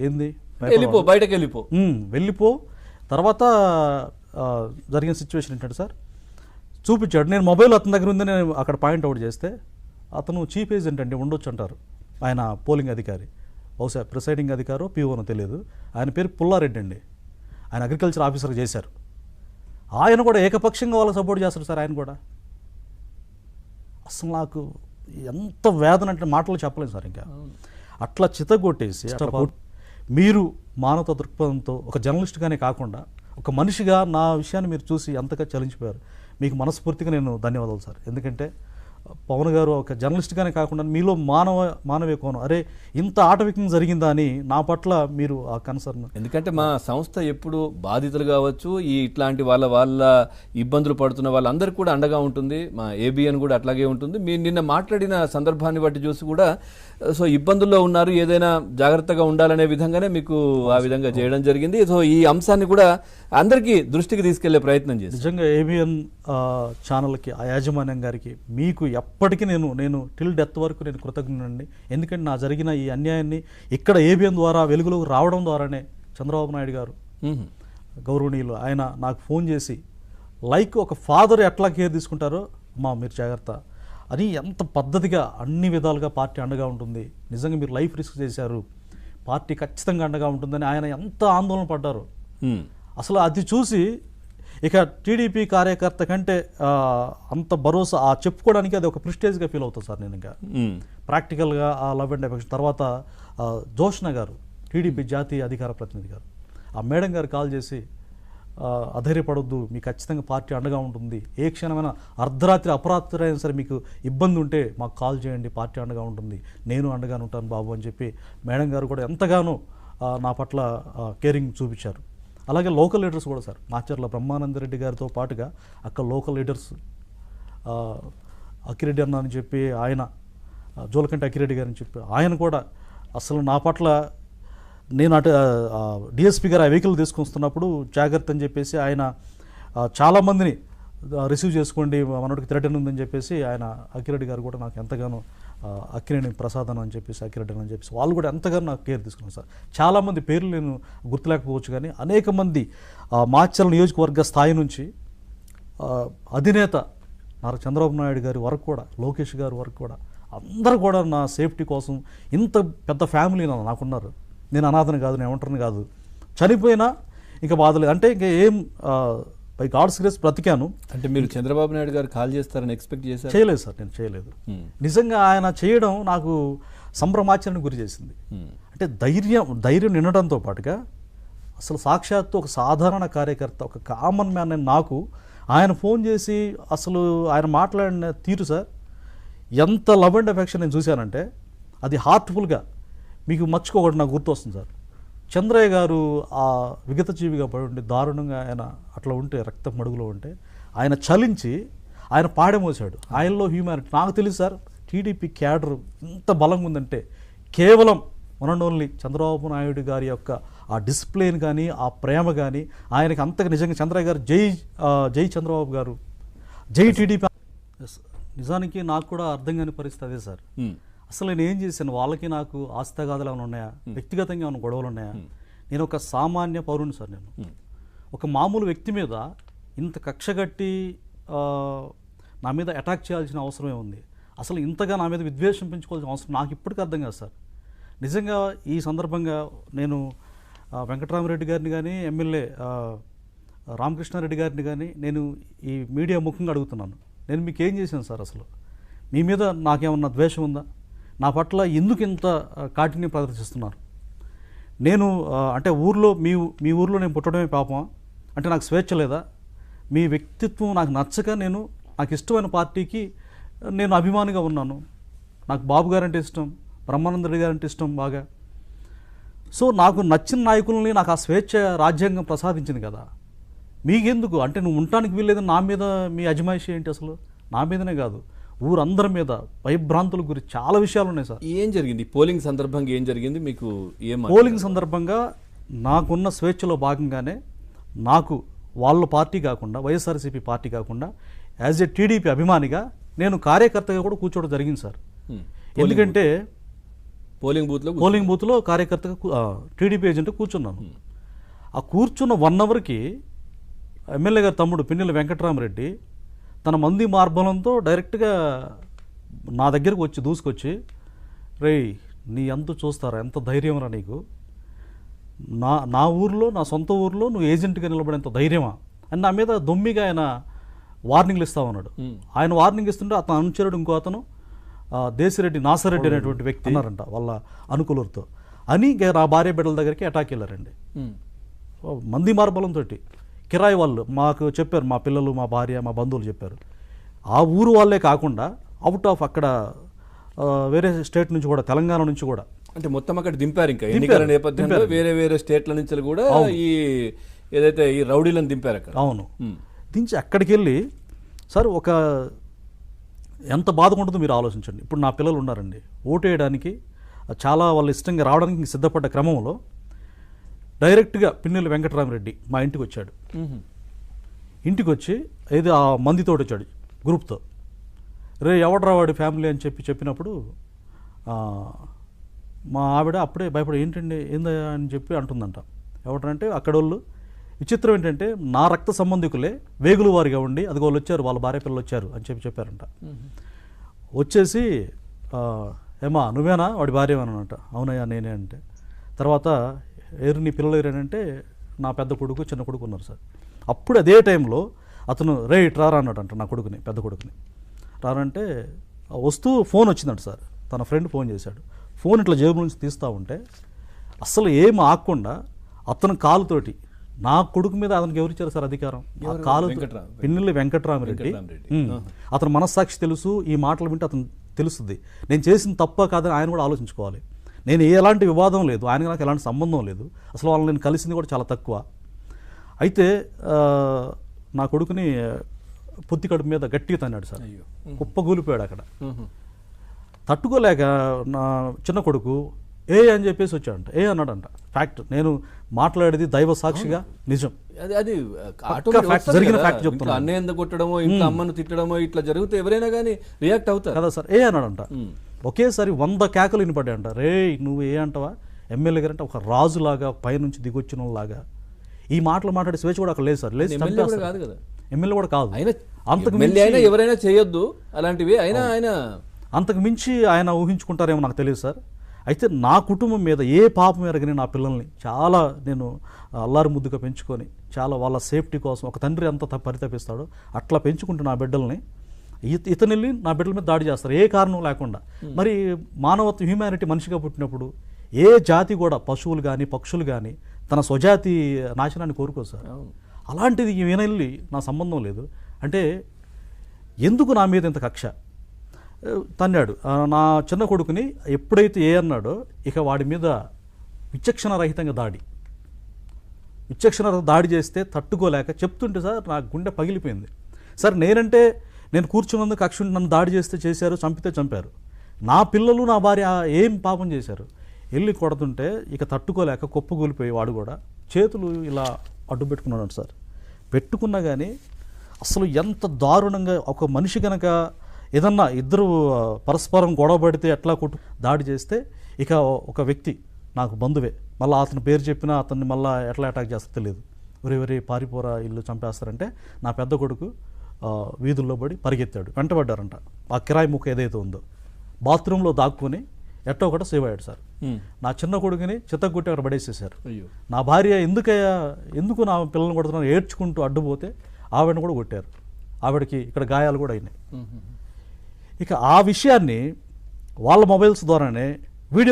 ఏంది వెళ్ళిపో, బయటకు వెళ్ళిపో. వెళ్ళిపో. తర్వాత జరిగిన సిచ్యువేషన్ ఏంటంటే సార్, చూపించాడు. నేను మొబైల్ అతని దగ్గర ఉంది, నేను అక్కడ పాయింట్ అవుట్ చేస్తే అతను చీఫ్ ఏజెంట్ అండి, ఉండొచ్చు అంటారు. ఆయన పోలింగ్ అధికారి, బహుశా ప్రిసైడింగ్ అధికారో పిఓనో తెలియదు. ఆయన పేరు పుల్లారెడ్డి అండి. ఆయన అగ్రికల్చర్ ఆఫీసర్ చేశారు. ఆయన కూడా ఏకపక్షంగా వాళ్ళకి సపోర్ట్ చేస్తారు సార్. ఆయన కూడా అసలు నాకు ఎంత వేదన అంటే మాటలు చెప్పలేదు సార్. ఇంకా అట్లా చితగొట్టేసి మీరు మానవతా దృక్పథంతో ఒక జర్నలిస్ట్గానే కాకుండా ఒక మనిషిగా నా విషయాన్ని మీరు చూసి ఎంతగా చలించిపోయారు. మీకు మనస్ఫూర్తిగా నేను ధన్యవాదాలు సార్. ఎందుకంటే పవన్ గారు ఒక జర్నలిస్ట్గానే కాకుండా మీలో మానవీయ కోణం, అరే ఇంత ఆటవికంగా జరిగిందా అని నా పట్ల మీరు ఆ కన్సర్న్. ఎందుకంటే మా సంస్థ ఎప్పుడు బాధితులు కావచ్చు, ఇట్లాంటి వాళ్ళ ఇబ్బందులు పడుతున్న వాళ్ళందరికీ కూడా అండగా ఉంటుంది. మా ఏబిఎన్ కూడా అట్లాగే ఉంటుంది. మీరు నిన్న మాట్లాడిన సందర్భాన్ని బట్టి చూసి కూడా సో ఇబ్బందుల్లో ఉన్నారు, ఏదైనా జాగ్రత్తగా ఉండాలనే విధంగానే మీకు ఆ విధంగా చేయడం జరిగింది. సో ఈ అంశాన్ని కూడా అందరికీ దృష్టికి తీసుకెళ్లే ప్రయత్నం చేసి నిజంగా ఏబిఎన్ ఛానల్కి, ఆ యాజమాన్యం గారికి, మీకు ఎప్పటికీ నేను టిల్ డెత్ వరకు నేను కృతజ్ఞునండి. ఎందుకంటే నా జరిగిన ఈ అన్యాయాన్ని ఇక్కడ ఏబిఎన్ ద్వారా వెలుగులోకి రావడం ద్వారానే చంద్రబాబు నాయుడు గారు గౌరవనీయులు ఆయన నాకు ఫోన్ చేసి లైక్ ఒక ఫాదర్ ఎట్లా కేర్ తీసుకుంటారో, మీరు జాగ్రత్త అని ఎంత పద్ధతిగా అన్ని విధాలుగా పార్టీ అండగా ఉంటుంది, నిజంగా మీరు లైఫ్ రిస్క్ చేశారు, పార్టీ ఖచ్చితంగా అండగా ఉంటుందని ఆయన ఎంత ఆందోళన పడ్డారు. అసలు అది చూసి ఇక టీడీపీ కార్యకర్త కంటే అంత భరోసా చెప్పుకోవడానికి అది ఒక ప్రిస్టేజ్గా ఫీల్ అవుతుంది సార్. నేను ఇంకా ప్రాక్టికల్గా ఆ లవ్ అండ్ ఎఫెక్షన్ తర్వాత జోష్న గారు, టీడీపీ జాతీయ అధికార ప్రతినిధి గారు, ఆ మేడం గారు కాల్ చేసి అధైర్యపడొద్దు, మీకు ఖచ్చితంగా పార్టీ అండగా ఉంటుంది, ఏ క్షణమైనా అర్ధరాత్రి అపరాత్రి అయినా సరే మీకు ఇబ్బంది ఉంటే మాకు కాల్ చేయండి, పార్టీ అండగా ఉంటుంది, నేను అండగా ఉంటాను బాబు అని చెప్పి మేడం గారు కూడా ఎంతగానో నా పట్ల కేరింగ్ చూపించారు. అలాగే లోకల్ లీడర్స్ కూడా సార్, మాచర్ల బ్రహ్మానందరెడ్డి గారితో పాటుగా అక్కడ లోకల్ లీడర్స్ అక్కిరెడ్డి అన్న అని చెప్పి ఆయన, జోలకంటి అక్కిరెడ్డి గారు అని చెప్పి ఆయన కూడా అసలు నా పట్ల, నేను అటు డిఎస్పీ గారు ఆ వెహికల్ తీసుకొస్తున్నప్పుడు జాగ్రత్త అని చెప్పేసి ఆయన చాలామందిని రిసీవ్ చేసుకోండి, మనోడికి థ్రెటన్ ఉందని చెప్పేసి ఆయన అక్కిరెడ్డి గారు కూడా నాకు ఎంతగానో అక్కినేని ప్రసాద్ అని చెప్పేసి అక్కిరెడ్డి అని చెప్పేసి వాళ్ళు కూడా ఎంతగానో నాకు కేర్ తీసుకున్నాను సార్. చాలామంది పేర్లు నేను గుర్తులేకపోవచ్చు, కానీ అనేక మంది మాచర్ల నియోజకవర్గ స్థాయి నుంచి అధినేత నారా చంద్రబాబు నాయుడు గారి వరకు కూడా, లోకేష్ గారి వరకు కూడా అందరూ కూడా నా సేఫ్టీ కోసం ఇంత పెద్ద ఫ్యామిలీ నాకున్నారు. నేను అనాథని కాదు, నేను ఏమంటాను కాదు, చనిపోయినా ఇంకా బాధలేదు. అంటే ఇంకా ఏం బై గాడ్స్ గ్రేస్ బ్రతికాను. అంటే మీరు చంద్రబాబు నాయుడు గారు కాల్ చేస్తారని ఎక్స్పెక్ట్ చేశారు? చేయలేదు సార్, నేను చేయలేదు. నిజంగా ఆయన చేయడం నాకు సంభ్రమాచరణకు గురి చేసింది. అంటే ధైర్యం నిండడంతో పాటుగా అసలు సాక్షాత్తు ఒక సాధారణ కార్యకర్త, ఒక కామన్ మ్యాన్ అని నాకు ఆయన ఫోన్ చేసి అసలు ఆయన మాట్లాడిన తీరు సార్, ఎంత లవ్ అండ్ ఎఫెక్షన్ నేను చూశానంటే అది హార్ట్ఫుల్గా మీకు మర్చిపోకూడదు నాకు గుర్తు వస్తుంది సార్. చంద్రయ్య గారు ఆ విగత జీవిగా పడి ఉంటే దారుణంగా ఆయన అట్లా ఉంటే రక్త మడుగులో ఉంటే ఆయన చలించి ఆయన పాడమోసాడు. ఆయనలో హ్యూమానిటీ నాకు తెలుసు సార్. టీడీపీ క్యాడర్ ఇంత బలంగా ఉందంటే కేవలం one and only Chandrababu Naidu గారి యొక్క ఆ డిసిప్లిన్ కానీ, ఆ ప్రేమ కానీ ఆయనకి అంతగా నిజంగా చంద్రయ్య గారు జై చంద్రబాబు గారు, జై టీడీపీ. నిజానికి నాకు కూడా అర్థం కాని పరిస్థితి అదే సార్. అసలు నేను ఏం చేశాను, వాళ్ళకి నాకు ఆస్తగాదులు ఏమైనా ఉన్నాయా, వ్యక్తిగతంగా ఏమైనా గొడవలు ఉన్నాయా? నేను ఒక సామాన్య పౌరుని సార్. నేను ఒక మామూలు వ్యక్తి మీద ఇంత కక్షగట్టి నా మీద అటాక్ చేయాల్సిన అవసరమే ఉంది? అసలు ఇంతగా నా మీద విద్వేషం పెంచుకోవాల్సిన అవసరం నాకు ఇప్పటికీ అర్థం కాదు సార్. నిజంగా ఈ సందర్భంగా నేను వెంకటరామరెడ్డి గారిని కానీ, ఎమ్మెల్యే రామకృష్ణారెడ్డి గారిని కానీ నేను ఈ మీడియా ముఖంగా అడుగుతున్నాను, నేను మీకు ఏం చేశాను సార్? అసలు మీ మీద నాకేమన్నా ద్వేషం ఉందా? నా పట్ల ఎందుకు ఇంత కాఠిన్యం ప్రదర్శిస్తున్నారు? నేను అంటే మీ ఊర్లో నేను పుట్టడమే పాపమా? అంటే నాకు స్వేచ్ఛ లేదా? మీ వ్యక్తిత్వం నాకు నచ్చక నాకు ఇష్టమైన పార్టీకి నేను అభిమానిగా ఉన్నాను. నాకు బాబు గారంటే ఇష్టం, బ్రహ్మానందరెడ్డి గారంటే ఇష్టం బాగా. సో నాకు నచ్చిన నాయకుల్ని నాకు ఆ స్వేచ్ఛ రాజ్యాంగం ప్రసాదించింది కదా, మీకెందుకు? అంటే నువ్వు ఉండటానికి వీల్లేదని నా మీద మీ అజమాయిషి ఏంటి? అసలు నా మీదనే కాదు, ఊరందరి మీద భయభ్రాంతుల గురించి చాలా విషయాలు ఉన్నాయి సార్. ఏం జరిగింది పోలింగ్ సందర్భంగా? ఏం జరిగింది మీకు? పోలింగ్ సందర్భంగా నాకున్న స్వేచ్ఛలో భాగంగానే నాకు వాళ్ళ పార్టీ కాకుండా, వైఎస్ఆర్సీపీ పార్టీ కాకుండా, యాజ్ ఏ టీడీపీ అభిమానిగా నేను కార్యకర్తగా కూడా కూర్చోవడం జరిగింది సార్. ఎందుకంటే పోలింగ్ బూత్లో కార్యకర్తగా టీడీపీ ఏజెంట్ కూర్చున్నాను. ఆ కూర్చున్న 1 అవర్కి ఎమ్మెల్యే గారి తమ్ముడు పిన్నెల వెంకటరామరెడ్డి తన మంది మార్బలంతో డైరెక్ట్గా నా దగ్గరకు వచ్చి దూసుకొచ్చి, రేయ్ నీ ఎంత చూస్తారా, ఎంత ధైర్యం రా నీకు, నా ఊర్లో, నా సొంత ఊర్లో నువ్వు ఏజెంట్గా నిలబడేంత ధైర్యమా అని నా మీద దొమ్మిగా ఆయన వార్నింగ్లు ఇస్తా ఉన్నాడు. ఆయన వార్నింగ్ ఇస్తుంటే అతను అనుచరుడు ఇంకో అతను దేశిరెడ్డి నాసరెడ్డి అనేటువంటి వ్యక్తి అన్నారంట వాళ్ళ అనుకూలతో అని నా భార్య బిడ్డల దగ్గరికి అటాక్ వెళ్ళారండి. మంది మార్బలంతో కిరాయి వాళ్ళు మాకు చెప్పారు, మా పిల్లలు, మా భార్య, మా బంధువులు చెప్పారు. ఆ ఊరు వాళ్ళే కాకుండా అవుట్ ఆఫ్ అక్కడ వేరే స్టేట్ నుంచి కూడా, తెలంగాణ నుంచి కూడా, అంటే మొత్తం అక్కడ దింపారు. ఇంకా ఎన్నికల నేపథ్యంలో వేరే స్టేట్ల నుంచి కూడా ఈ ఏదైతే ఈ రౌడీలను దింపారు అక్కడ. అవును, దించి అక్కడికి వెళ్ళి సార్ ఒక ఎంత బాధకుంటుందో మీరు ఆలోచించండి. ఇప్పుడు నా పిల్లలు ఉన్నారండి, ఓటు వేయడానికి చాలా వాళ్ళు ఇష్టంగా రావడానికి సిద్ధపడ్డ క్రమంలో డైరెక్ట్గా పిన్నెల వెంకటరామరెడ్డి మా ఇంటికి వచ్చాడు. ఇంటికి వచ్చి ఏదో ఆ మందితో వచ్చాడు గ్రూప్తో. రే ఎవడరా వాడి ఫ్యామిలీ అని చెప్పినప్పుడు మా ఆవిడ అప్పుడే భయపడి ఏంటండి ఏందయ్యా అని చెప్పి అంటుందంట. ఎవడంటే అక్కడ వాళ్ళు. విచిత్రం ఏంటంటే నా రక్త సంబంధికులే వేగులు వారిగా ఉండి అదిగో వాళ్ళు వచ్చారు, వాళ్ళ భార్య పిల్లలు వచ్చారు అని చెప్పారంట. వచ్చేసి ఏమా నువ్వేనా వాడి భార్య అనంట. అవునయ్యా నేనే అంటే. తర్వాత నీ పిల్లలు ఎవరేనంటే నా పెద్ద కొడుకు, చిన్న కొడుకు ఉన్నారు సార్. అప్పుడు అదే టైంలో అతను రే ఇట్రారా అన్నాడంట నా కొడుకుని, పెద్ద కొడుకుని. రారంటే వస్తూ ఫోన్ వచ్చిందంట సార్. తన ఫ్రెండ్ ఫోన్ చేశాడు. ఫోన్ ఇట్లా జేబు నుంచి తీస్తూ ఉంటే అస్సలు ఏం ఆగకుండా అతను కాలుతోటి నా కొడుకు మీద అతనికి ఎవరిచ్చారు సార్ అధికారం? ఆ కాలు పిన్నెల వెంకటరామరెడ్డి. అతను మనస్సాక్షి తెలుసు, ఈ మాటలు వింటే అతను తెలుస్తుంది నేను చేసిన తప్ప కాదని ఆయన కూడా ఆలోచించుకోవాలి. నేను ఎలాంటి వివాదం లేదు, ఆయనకి నాకు ఎలాంటి సంబంధం లేదు, అసలు వాళ్ళని నేను కలిసింది కూడా చాలా తక్కువ. అయితే నా కొడుకుని పొత్తి కడుపు మీద గట్టిగా తన్నాడు సార్. కుప్పగూలిపోయాడు అక్కడ. తట్టుకోలేక నా చిన్న కొడుకు అని చెప్పేసి వచ్చాడంట. అన్నాడంట. ఫ్యాక్ట్, నేను మాట్లాడేది దైవ సాక్షిగా నిజం, జరిగిన ఫ్యాక్ట్ చెప్తున్నా. అన్న ఎందుకు కొట్టడమో, ఇంకా అమ్మను తిట్టడమో ఇట్లా జరిగితే ఎవరైనా కానీ రియాక్ట్ అవుతారు కదా సార్. అన్నాడంట. ఒకేసారి 100 కేకలు వినిపడ్డాయంట. రే నువ్వు అంటావా, ఎమ్మెల్యే గారు అంటే ఒక రాజులాగా పైనుంచి దిగొచ్చిన లాగా ఈ మాటలు మాట్లాడే స్వేచ్ఛ కూడా అక్కడ లేదు సార్. లేదు, కాదు కదా, ఎమ్మెల్యే కూడా కాదు. అంతకు ఎవరైనా చేయొద్దు అలాంటివి. ఆయన అంతకు మించి ఆయన ఊహించుకుంటారేమో నాకు తెలియదు సార్. అయితే నా కుటుంబం మీద ఏ పాపం ఎరగని నా పిల్లల్ని చాలా నేను అల్లారు ముద్దుగా పెంచుకొని, చాలా వాళ్ళ సేఫ్టీ కోసం ఒక తండ్రి ఎంత పరితపిస్తాడో అట్లా పెంచుకుంటూ నా బిడ్డల్ని ఇతను వెళ్ళి నా బిడ్డల మీద దాడి చేస్తారు ఏ కారణం లేకుండా. మరి మానవత్వం, హ్యూమానిటీ మనిషిగా పుట్టినప్పుడు ఏ జాతి కూడా, పశువులు కానీ పక్షులు కానీ తన స్వజాతి నాశనాన్ని కోరుకోదు సార్. అలాంటిది ఈయన వెళ్ళి నా సంబంధం లేదు అంటే ఎందుకు నా మీద ఇంత కక్ష తన్నాడు. నా చిన్న కొడుకుని ఎప్పుడైతే అన్నాడో ఇక వాడి మీద విచక్షణ రహితంగా దాడి చేస్తే తట్టుకోలేక చెప్తుంటే సార్ నా గుండె పగిలిపోయింది సార్. నేను కూర్చున్నందుకు కక్ష నన్ను దాడి చేస్తే చేశారు, చంపితే చంపారు. నా పిల్లలు, నా భార్య ఏం పాపం చేశారు? వెళ్ళి కొడుతుంటే ఇక తట్టుకోలేక కుప్పగూలిపోయి వాడు కూడా చేతులు ఇలా అడ్డు పెట్టుకున్నాడు సార్. పెట్టుకున్నా కానీ అసలు ఎంత దారుణంగా ఒక మనిషి కనుక ఏదన్నా ఇద్దరు పరస్పరం గొడవ పడితే ఎట్లా దాడి చేస్తే ఇక ఒక వ్యక్తి నాకు బంధువే మళ్ళీ అతని పేరు చెప్పినా అతన్ని మళ్ళీ ఎట్లా అటాక్ చేస్తా తెలియదు. ఎవరెవరి పారిపోరా ఇల్లు చంపేస్తారంటే నా పెద్ద కొడుకు వీధుల్లో పడి పరిగెత్తాడు, వెంటబడ్డారంట. ఆ కిరాయి ముక్క ఏదైతే ఉందో బాత్రూంలో దాక్కుని ఎట్టో ఒకటి సేవ్ అయ్యాడు సార్. నా చిన్న కొడుకుని చిత్తగుట్టి అక్కడ పడేసేసారు. నా భార్య ఎందుకు నా పిల్లల్ని కొడుతున్నారు ఏడ్చుకుంటూ అడ్డుపోతే ఆవిడని కూడా కొట్టారు. ఆవిడకి ఇక్కడ గాయాలు కూడా అయినాయి. ఇక ఆ విషయాన్ని వాళ్ళ మొబైల్స్ ద్వారానే వీడియో